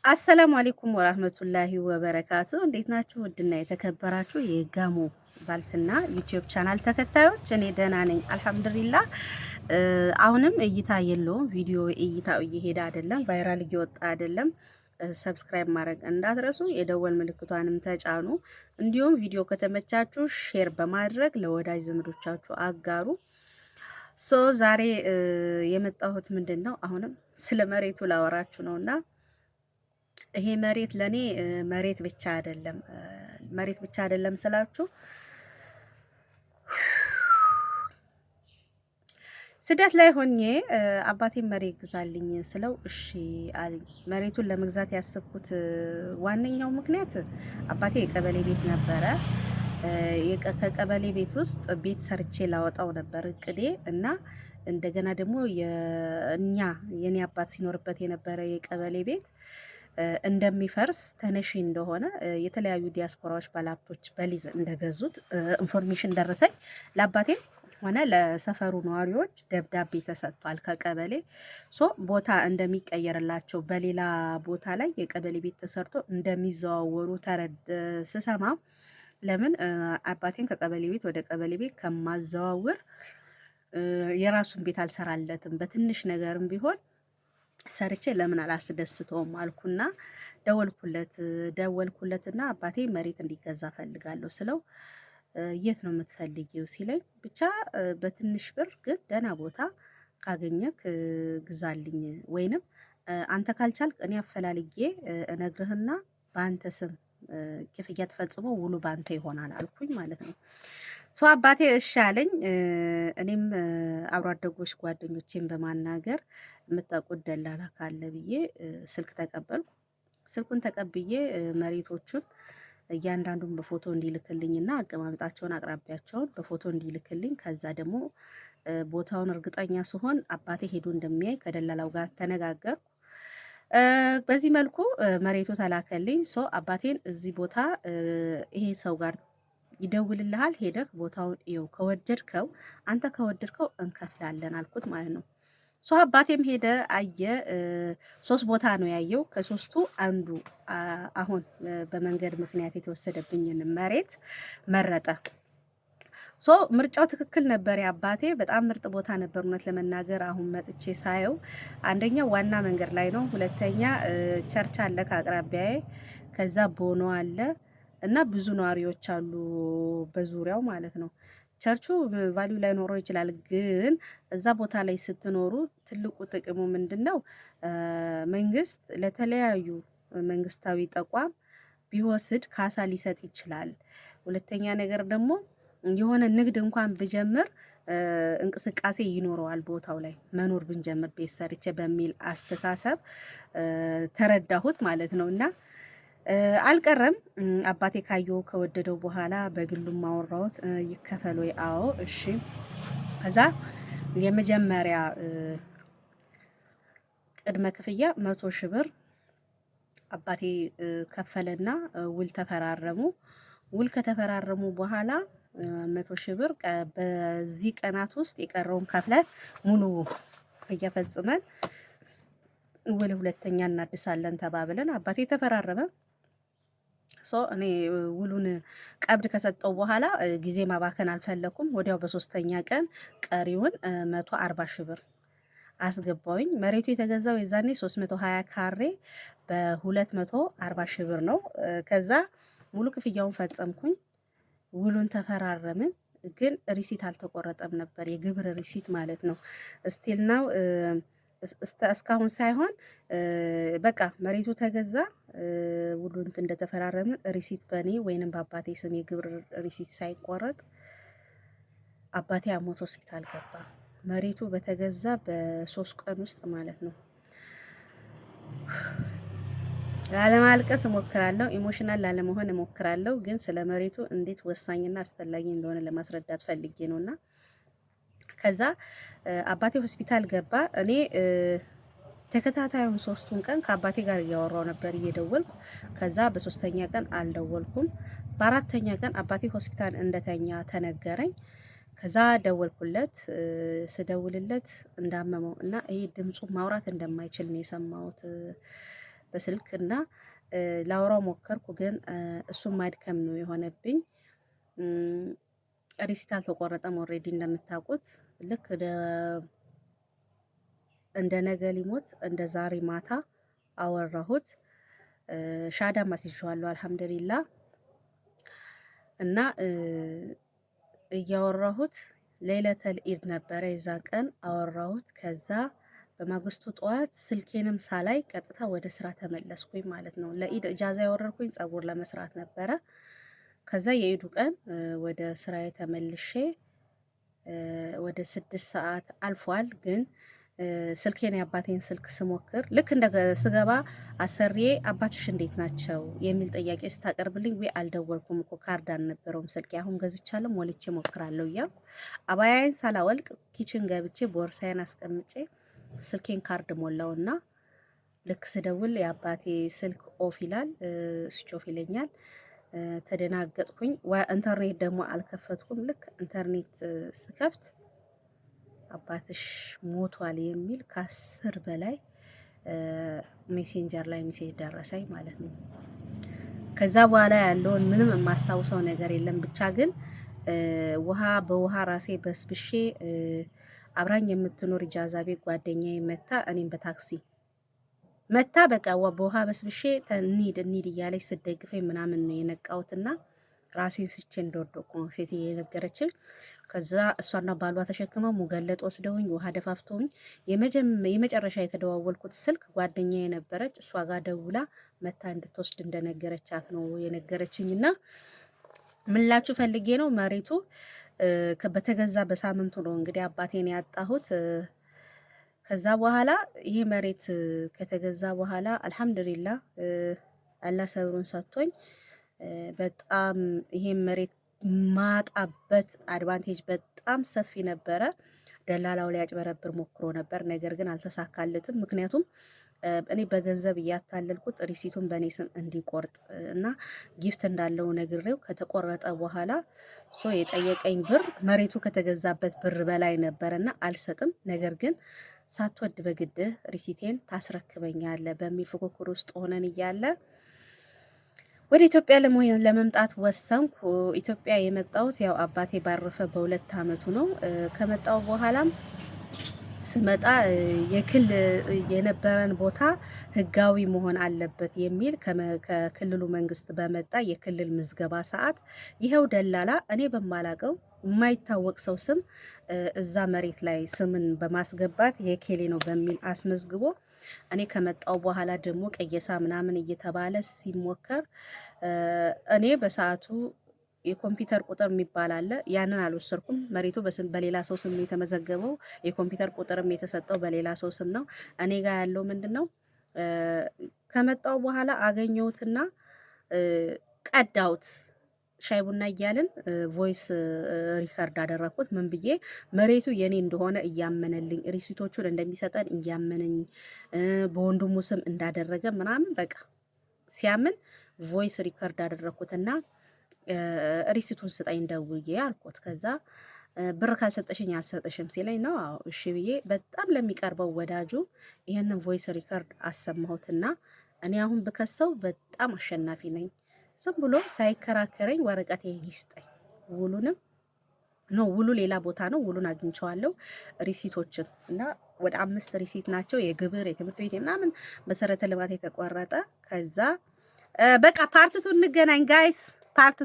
አሰላሙ አለይኩም ወራህመቱላሂ ወበረካቱ። እንዴት ናችሁ? ውድና የተከበራችሁ የጋሞ ባልትና ዩቲዩብ ቻናል ተከታዮች፣ እኔ ደህና ነኝ አልሐምዱሊላህ። አሁንም እይታ የለውም፣ ቪዲዮ እይታው እየሄደ አይደለም፣ ቫይራል እየወጣ አይደለም። ሰብስክራይብ ማድረግ እንዳትረሱ፣ የደወል ምልክቷንም ተጫኑ። እንዲሁም ቪዲዮ ከተመቻችሁ ሼር በማድረግ ለወዳጅ ዘመዶቻችሁ አጋሩ። ዛሬ የመጣሁት ምንድን ነው? አሁንም ስለ መሬቱ ላወራችሁ ነውና ይሄ መሬት ለኔ መሬት ብቻ አይደለም ስላችሁ ስደት ላይ ሆኜ አባቴን መሬት ግዛልኝ ስለው እሺ አለኝ። መሬቱን ለመግዛት ያሰብኩት ዋነኛው ምክንያት አባቴ የቀበሌ ቤት ነበረ። ከቀበሌ ቤት ውስጥ ቤት ሰርቼ ላወጣው ነበር እቅዴ እና እንደገና ደግሞ የኔ አባት ሲኖርበት የነበረ የቀበሌ ቤት እንደሚፈርስ ተነሺ እንደሆነ የተለያዩ ዲያስፖራዎች ባለሀብቶች በሊዝ እንደገዙት ኢንፎርሜሽን ደረሰኝ። ለአባቴ ሆነ ለሰፈሩ ነዋሪዎች ደብዳቤ ተሰጥቷል ከቀበሌ ቦታ እንደሚቀየርላቸው በሌላ ቦታ ላይ የቀበሌ ቤት ተሰርቶ እንደሚዘዋወሩ ስሰማ ለምን አባቴን ከቀበሌ ቤት ወደ ቀበሌ ቤት ከማዘዋወር የራሱን ቤት አልሰራለትም፣ በትንሽ ነገርም ቢሆን ሰርቼ ለምን አላስደስተውም አልኩና ደወልኩለትና አባቴ መሬት እንዲገዛ ፈልጋለሁ ስለው የት ነው የምትፈልጊው ሲለኝ ብቻ በትንሽ ብር ግን ደህና ቦታ ካገኘክ ግዛልኝ፣ ወይንም አንተ ካልቻልክ እኔ አፈላልጌ እነግርህና በአንተ ስም ክፍያ ተፈጽሞ ውሉ ባንተ ይሆናል አልኩኝ ማለት ነው። አባቴ እሺ አለኝ። እኔም አብሮ አደጎች ጓደኞቼን በማናገር የምታውቁት ደላላ ካለ ብዬ ስልክ ተቀበልኩ። ስልኩን ተቀብዬ መሬቶቹን እያንዳንዱን በፎቶ እንዲልክልኝና አቀማመጣቸውን አቅራቢያቸውን በፎቶ እንዲልክልኝ፣ ከዛ ደግሞ ቦታውን እርግጠኛ ስሆን አባቴ ሄዶ እንደሚያይ ከደላላው ጋር ተነጋገርኩ። በዚህ መልኩ መሬቱ ተላከልኝ። አባቴን እዚህ ቦታ ይሄ ሰው ጋር ይደውልልሃል፣ ሄደህ ቦታውን ይኸው ከወደድከው አንተ ከወደድከው እንከፍላለን አልኩት ማለት ነው። አባቴም ሄደ አየ። 3 ቦታ ነው ያየው። ከ3ቱ አንዱ አሁን በመንገድ ምክንያት የተወሰደብኝን መሬት መረጠ። ምርጫው ትክክል ነበር። አባቴ በጣም ምርጥ ቦታ ነበር እውነት ለመናገር። አሁን መጥቼ ሳየው አንደኛ ዋና መንገድ ላይ ነው፣ ሁለተኛ ቸርች አለ ከአቅራቢያዬ፣ ከዛ ቦኖ አለ እና ብዙ ነዋሪዎች አሉ በዙሪያው ማለት ነው። ቸርቹ ቫልዩ ላይ ኖሮ ይችላል፣ ግን እዛ ቦታ ላይ ስትኖሩ ትልቁ ጥቅሙ ምንድነው? መንግስት ለተለያዩ መንግስታዊ ተቋም ቢወስድ ካሳ ሊሰጥ ይችላል። ሁለተኛ ነገር ደግሞ የሆነ ንግድ እንኳን ብጀምር እንቅስቃሴ ይኖረዋል ቦታው ላይ መኖር ብንጀምር ቤት ሰርቼ በሚል አስተሳሰብ ተረዳሁት ማለት ነው። እና አልቀረም አባቴ ካየው ከወደደው በኋላ በግሉም ማወራሁት ይከፈል ወይ? አዎ እሺ። ከዛ የመጀመሪያ ቅድመ ክፍያ 100 ሺህ ብር አባቴ ከፈለና ውል ተፈራረሙ። ውል ከተፈራረሙ በኋላ 100 ሺህ ብር በዚህ ቀናት ውስጥ የቀረውን ከፍለን ሙሉ እየፈጽመን ውል ሁለተኛ እናድሳለን ተባብለን አባቴ ተፈራረመ። እኔ ውሉን ቀብድ ከሰጠው በኋላ ጊዜ ማባከን አልፈለኩም። ወዲያው በሶስተኛ ቀን ቀሪውን 140 ሺህ ብር አስገባውኝ። መሬቱ የተገዛው የዛኔ 320 ካሬ በ240 ሺህ ብር ነው። ከዛ ሙሉ ክፍያውን ፈጸምኩኝ። ውሉን ተፈራረምን፣ ግን ሪሲት አልተቆረጠም ነበር፣ የግብር ሪሲት ማለት ነው። ስቲል ነው እስካሁን ሳይሆን በቃ መሬቱ ተገዛ። ውሉን እንደተፈራረምን ሪሲት በኔ ወይንም በአባቴ ስም የግብር ሪሲት ሳይቆረጥ አባቴ አሞት ሆስፒታል ገባ። መሬቱ በተገዛ በ3 ቀን ውስጥ ማለት ነው። ላለማልቀስ እሞክራለሁ፣ ኢሞሽናል ላለመሆን እሞክራለሁ፣ ግን ስለ መሬቱ እንዴት ወሳኝና አስፈላጊ እንደሆነ ለማስረዳት ፈልጌ ነውና ከዛ አባቴ ሆስፒታል ገባ። እኔ ተከታታዩን 3ቱን ቀን ከአባቴ ጋር እያወራው ነበር እየደወልኩ። ከዛ በ3ኛ ቀን አልደወልኩም። በ4ኛ ቀን አባቴ ሆስፒታል እንደተኛ ተነገረኝ። ከዛ ደወልኩለት። ስደውልለት እንዳመመው እና ይሄ ድምፁ ማውራት እንደማይችል ነው የሰማሁት። በስልክና ላወራው ሞከርኩ፣ ግን እሱም ማድከም ነው የሆነብኝ። ሪሲት አልተቆረጠም። ኦልሬዲ እንደምታውቁት ልክ እንደ ነገ ሊሞት እንደ ዛሬ ማታ አወራሁት። ሻዳ ማስይዤዋለሁ አልሐምዱሊላ። እና እያወራሁት ሌለተል ኢድ ነበረ፣ የዛን ቀን አወራሁት። ከዛ በማግስቱ ጠዋት ስልኬንም ሳላይ ቀጥታ ወደ ስራ ተመለስኩኝ ማለት ነው። ለኢድ እጃዛ ያወረርኩኝ ጸጉር ለመስራት ነበረ። ከዛ የኢዱ ቀን ወደ ስራዬ ተመልሼ ወደ 6 ሰዓት አልፏል። ግን ስልኬን የአባቴን ስልክ ስሞክር ልክ እንደ ስገባ አሰሪዬ አባትሽ እንዴት ናቸው የሚል ጥያቄ ስታቀርብልኝ፣ ወይ አልደወልኩም እኮ ካርድ አልነበረውም ስልኬ፣ አሁን ገዝቻለሁ ሞልቼ ሞክራለሁ እያልኩ አባያዬን ሳላወልቅ ኪችን ገብቼ ቦርሳዬን አስቀምጬ ስልኬን ካርድ ሞላውና ልክ ስደውል የአባቴ ስልክ ኦፍ ይላል፣ ስዊች ኦፍ ይለኛል። ተደናገጥኩኝ። ኢንተርኔት ደግሞ አልከፈትኩም። ልክ ኢንተርኔት ስከፍት አባትሽ ሞቷል የሚል ከ10 በላይ ሜሴንጀር ላይ ሜሴጅ ደረሰኝ ማለት ነው። ከዛ በኋላ ያለውን ምንም የማስታውሰው ነገር የለም። ብቻ ግን ውሃ በውሃ ራሴ በስብሼ አብራኝ የምትኖር ኢጃዛ ቤት ጓደኛዬ መታ፣ እኔም በታክሲ መታ፣ በቃ በውሃ በስብሼ እንሂድ እያለች ስደግፈኝ ምናምን ነው የነቃሁትና ራሴን ስቼ እንደወደቁ ነው ሴት የነገረችኝ። ከዛ እሷና ባሏ ተሸክመው ሙገለጥ ወስደውኝ ውሃ ደፋፍተውኝ የመጨረሻ የተደዋወልኩት ስልክ ጓደኛ የነበረች እሷ ጋር ደውላ መታ እንድትወስድ እንደነገረቻት ነው የነገረችኝና ምላችሁ ፈልጌ ነው መሬቱ በተገዛ በሳምንቱ ነው እንግዲህ አባቴን ያጣሁት። ከዛ በኋላ ይሄ መሬት ከተገዛ በኋላ አልሐምዱሊላ አላህ ሰብሩን ሰጥቶኝ በጣም ይሄ መሬት ማጣበት አድቫንቴጅ በጣም ሰፊ ነበረ። ደላላው ሊያጭበረብር ሞክሮ ነበር፣ ነገር ግን አልተሳካለትም። ምክንያቱም እኔ በገንዘብ እያታለልኩት ሪሲቱን በእኔ ስም እንዲቆርጥ እና ጊፍት እንዳለው ነግሬው ከተቆረጠ በኋላ የጠየቀኝ ብር መሬቱ ከተገዛበት ብር በላይ ነበረና አልሰጥም፣ ነገር ግን ሳትወድ በግድ ሪሲቴን ታስረክበኛለ በሚል ፉክክር ውስጥ ሆነን እያለ ወደ ኢትዮጵያ ለመምጣት ወሰንኩ። ኢትዮጵያ የመጣሁት ያው አባቴ ባረፈ በ2 አመቱ ነው። ከመጣው በኋላም ስመጣ የክል የነበረን ቦታ ህጋዊ መሆን አለበት የሚል ከክልሉ መንግስት በመጣ የክልል ምዝገባ ሰዓት ይሄው ደላላ እኔ በማላቀው የማይታወቅ ሰው ስም እዛ መሬት ላይ ስምን በማስገባት የኬሌ ነው በሚል አስመዝግቦ እኔ ከመጣው በኋላ ደግሞ ቀየሳ ምናምን እየተባለ ሲሞከር እኔ በሰዓቱ የኮምፒውተር ቁጥር የሚባል አለ። ያንን አልወሰድኩም። መሬቱ በሌላ ሰው ስም የተመዘገበው የኮምፒውተር ቁጥርም የተሰጠው በሌላ ሰው ስም ነው። እኔ ጋር ያለው ምንድነው ከመጣው በኋላ አገኘሁትና ቀዳውት ሻይ ቡና እያልን ቮይስ ሪከርድ አደረኩት። ምን ብዬ መሬቱ የኔ እንደሆነ እያመነልኝ ሪሲቶቹን እንደሚሰጠን እያመነኝ በወንድሙ ስም እንዳደረገ ምናምን በቃ ሲያምን ቮይስ ሪከርድ አደረኩትና ሪሲቱን ስጠኝ ደውዬ አልኩት። ከዛ ብር ካልሰጠሽኝ አልሰጥሽም ሲለኝ ነው አዎ እሺ ብዬ በጣም ለሚቀርበው ወዳጁ ይሄንን ቮይስ ሪከርድ አሰማሁትና እኔ አሁን ብከሰው በጣም አሸናፊ ነኝ፣ ዝም ብሎ ሳይከራከረኝ ወረቀት ይስጠኝ። ውሉንም ነው ውሉ ሌላ ቦታ ነው፣ ውሉን አግኝቼዋለሁ ሪሲቶችን እና ወደ 5 ሪሲት ናቸው፣ የግብር የትምህርት ቤት ምናምን መሰረተ ልማት የተቆረጠ። ከዛ በቃ ፓርትቱ እንገናኝ ጋይስ ፓርት